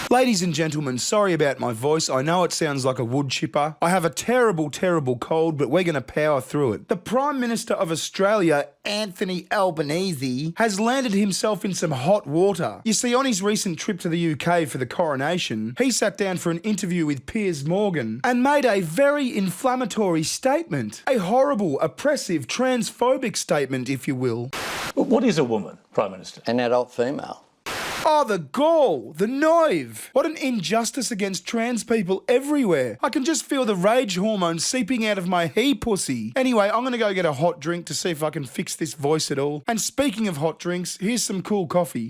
Ladies and gentlemen, sorry about my voice. I know it sounds like a wood chipper. I have a terrible, terrible cold, but we're going to power through it. The Prime Minister of Australia, Anthony Albanese, has landed himself in some hot water. You see, on his recent trip to the UK for the coronation, he sat down for an interview with Piers Morgan and made a very inflammatory statement. A horrible, oppressive, transphobic statement, if you will. What is a woman, Prime Minister? An adult female. Oh, the gall, the nerve. What an injustice against trans people everywhere. I can just feel the rage hormone seeping out of my he-pussy. Anyway, I'm going to go get a hot drink to see if I can fix this voice at all. And speaking of hot drinks, here's some cool coffee.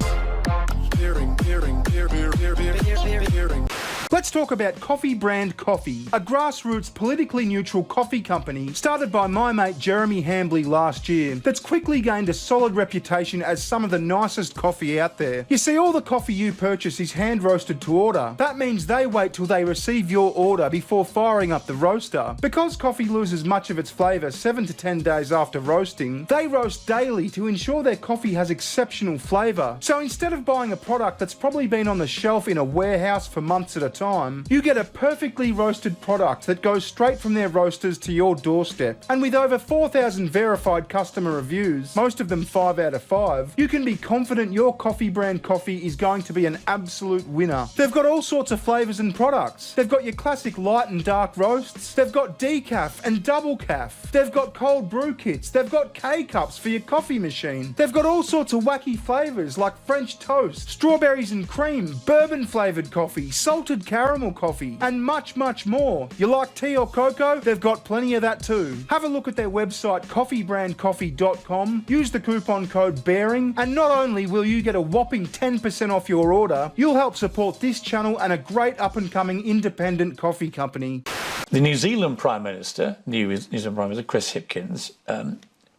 Let's talk about Coffee Brand Coffee, a grassroots politically neutral coffee company started by my mate Jeremy Hambley last year that's quickly gained a solid reputation as some of the nicest coffee out there. You see, all the coffee you purchase is hand roasted to order. That means they wait till they receive your order before firing up the roaster. Because coffee loses much of its flavour 7 to 10 days after roasting, they roast daily to ensure their coffee has exceptional flavour. So instead of buying a product that's probably been on the shelf in a warehouse for months at a time, you get a perfectly roasted product that goes straight from their roasters to your doorstep. And with over 4,000 verified customer reviews, most of them 5 out of 5, you can be confident your Coffee Brand Coffee is going to be an absolute winner. They've got all sorts of flavours and products. They've got your classic light and dark roasts. They've got decaf and double caf. They've got cold brew kits. They've got K-cups for your coffee machine. They've got all sorts of wacky flavours like French toast, strawberries and cream, bourbon flavoured coffee, salted caramel coffee, and much, much more. You like tea or cocoa? They've got plenty of that too. Have a look at their website, coffeebrandcoffee.com. Use the coupon code BEARING, and not only will you get a whopping 10% off your order, you'll help support this channel and a great up-and-coming independent coffee company. The New Zealand Prime Minister, Chris Hipkins,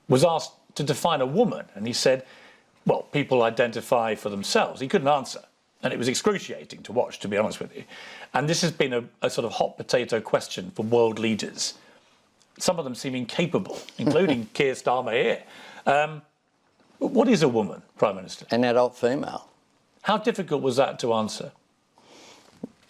was asked to define a woman, and he said, well, people identify for themselves. He couldn't answer. And it was excruciating to watch, to be honest with you. And this has been a sort of hot potato question for world leaders. Some of them seem incapable, including Keir Starmer here. What is a woman, Prime Minister? An adult female. How difficult was that to answer?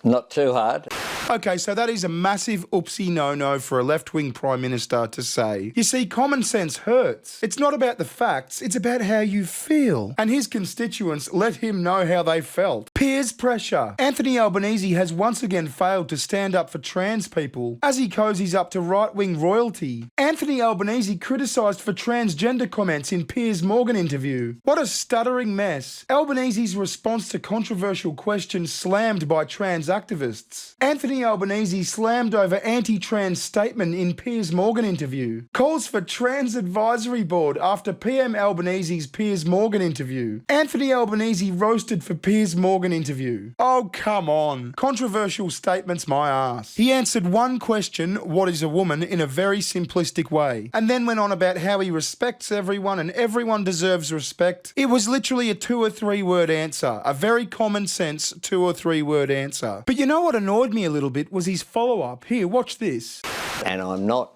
Not too hard. Okay, so that is a massive oopsie no-no for a left-wing Prime Minister to say. You see, common sense hurts. It's not about the facts, it's about how you feel. And his constituents let him know how they felt. Peers pressure. Anthony Albanese has once again failed to stand up for trans people as he cozies up to right-wing royalty. Anthony Albanese criticised for transgender comments in Piers Morgan interview. What a stuttering mess. Albanese's response to controversial questions slammed by trans activists. Anthony Albanese slammed over anti-trans statement in Piers Morgan interview. Calls for trans advisory board after PM Albanese's Piers Morgan interview. Anthony Albanese roasted for Piers Morgan interview. Oh, come on. Controversial statements, my ass. He answered one question, what is a woman, in a very simplistic way, and then went on about how he respects everyone and everyone deserves respect. It was literally a 2 or 3 word answer, a very common sense 2 or 3 word answer. But you know what annoyed me a little bit was his follow-up. Here, watch this. And I'm not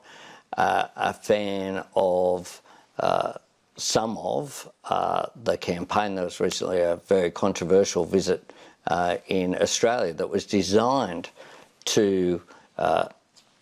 a fan of some of the campaign. There was recently a very controversial visit in Australia that was designed to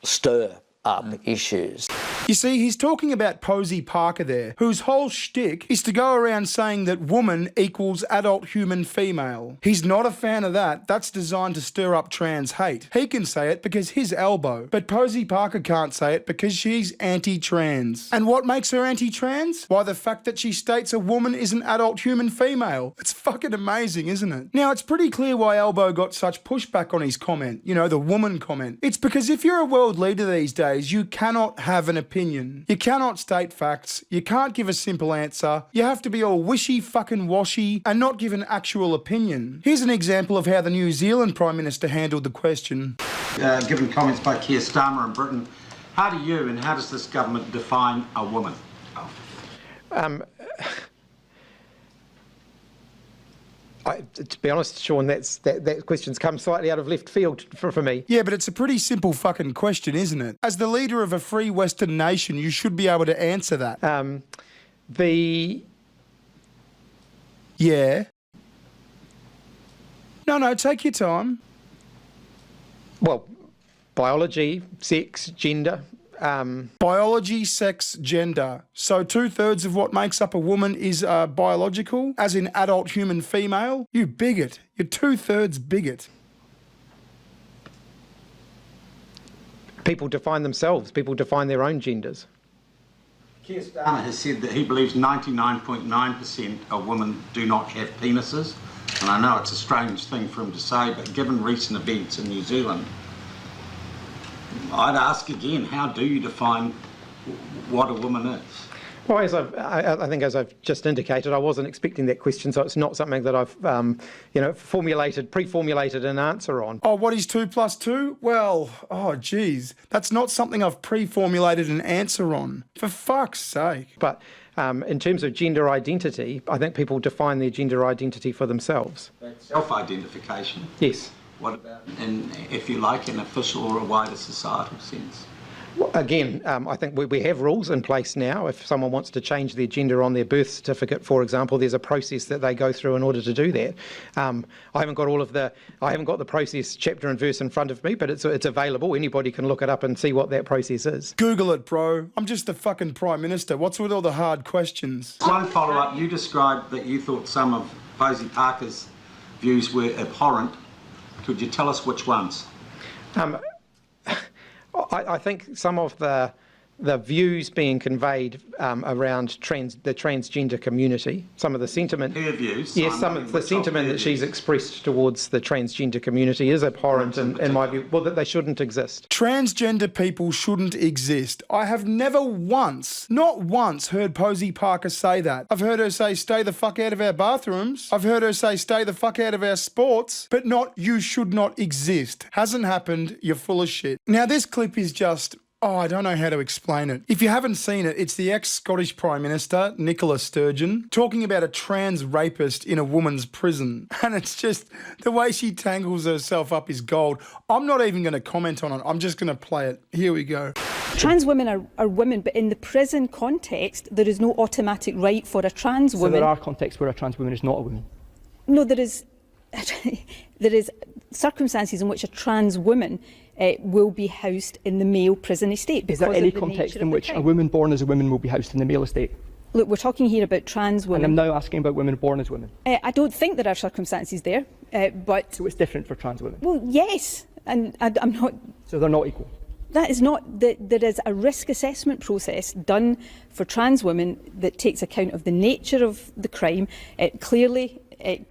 stir up issues. You see, he's talking about Posey Parker there, whose whole shtick is to go around saying that woman equals adult human female. He's not a fan of that. That's designed to stir up trans hate. He can say it because his elbow, but Posey Parker can't say it because she's anti-trans. And what makes her anti-trans? Why, the fact that she states a woman is an adult human female. It's fucking amazing, isn't it? Now, it's pretty clear why Elbow got such pushback on his comment, you know, the woman comment. It's because if you're a world leader these days, you cannot have an opinion. You cannot state facts. You can't give a simple answer. You have to be all wishy fucking washy and not give an actual opinion. Here's an example of how the New Zealand Prime Minister handled the question. Given comments by Keir Starmer in Britain, how do you and how does this government define a woman? To be honest, Sean, that question's come slightly out of left field for me. Yeah, but it's a pretty simple fucking question, isn't it? As the leader of a free Western nation, you should be able to answer that. Yeah. No, take your time. Well, biology, sex, gender. Biology, sex, gender. So 2/3 of what makes up a woman is biological, as in adult human female? You bigot. You're 2/3 bigot. People define themselves. People define their own genders. Keir Starmer has said that he believes 99.9% of women do not have penises. And I know it's a strange thing for him to say, but given recent events in New Zealand, I'd ask again, how do you define what a woman is? Well, I think as I've just indicated, I wasn't expecting that question, so it's not something that I've, pre-formulated an answer on. Oh, what is 2 + 2? Well, oh, geez. That's not something I've pre-formulated an answer on. For fuck's sake. But in terms of gender identity, I think people define their gender identity for themselves. Self-identification. Yes. What about, if you like, an official or a wider societal sense? Well, again, I think we have rules in place now. If someone wants to change their gender on their birth certificate, for example, there's a process that they go through in order to do that. I haven't got the process chapter and verse in front of me, but it's available. Anybody can look it up and see what that process is. Google it, bro. I'm just the fucking Prime Minister. What's with all the hard questions? One follow-up, you described that you thought some of Posey Parker's views were abhorrent. Could you tell us which ones? I think some of the views being conveyed around the transgender community, some of the sentiment. Her views? Yes, some of the sentiment that she's expressed towards the transgender community is abhorrent in my view. Well, that they shouldn't exist. Transgender people shouldn't exist. I have never once, not once, heard Posey Parker say that. I've heard her say, stay the fuck out of our bathrooms. I've heard her say, stay the fuck out of our sports. But not, you should not exist. Hasn't happened. You're full of shit. Now, this clip is just... oh, I don't know how to explain it. If you haven't seen it, it's the ex-Scottish Prime Minister, Nicola Sturgeon, talking about a trans rapist in a woman's prison. And it's just, the way she tangles herself up is gold. I'm not even going to comment on it. I'm just going to play it. Here we go. Trans women are women, but in the prison context, there is no automatic right for a trans woman. So there are contexts where a trans woman is not a woman? No, there is circumstances in which a trans woman will be housed in the male prison estate. Is there any context in which a woman born as a woman will be housed in the male estate? Look, we're talking here about trans women. And I'm now asking about women born as women. I don't think there are circumstances there, but... So it's different for trans women? Well, yes, and I'm not... So they're not equal? That is not... There is a risk assessment process done for trans women that takes account of the nature of the crime. Clearly,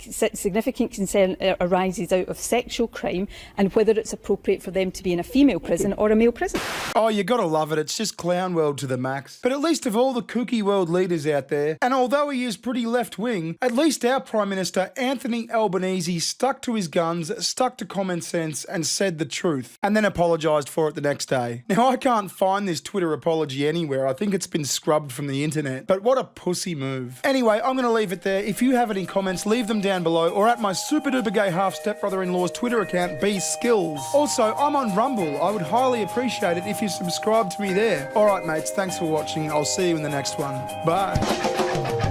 significant concern arises out of sexual crime and whether it's appropriate for them to be in a female prison or a male prison. Oh, you gotta love it. It's just clown world to the max. But at least of all the kooky world leaders out there, and although he is pretty left-wing, at least our Prime Minister, Anthony Albanese, stuck to his guns, stuck to common sense and said the truth, and then apologised for it the next day. Now, I can't find this Twitter apology anywhere. I think it's been scrubbed from the internet. But what a pussy move. Anyway, I'm gonna leave it there. If you have any comments, leave them down below or at my super duper gay half stepbrother-in-law's Twitter account, bskills. Also, I'm on Rumble. I would highly appreciate it if you subscribe to me there. Alright mates, thanks for watching. I'll see you in the next one. Bye.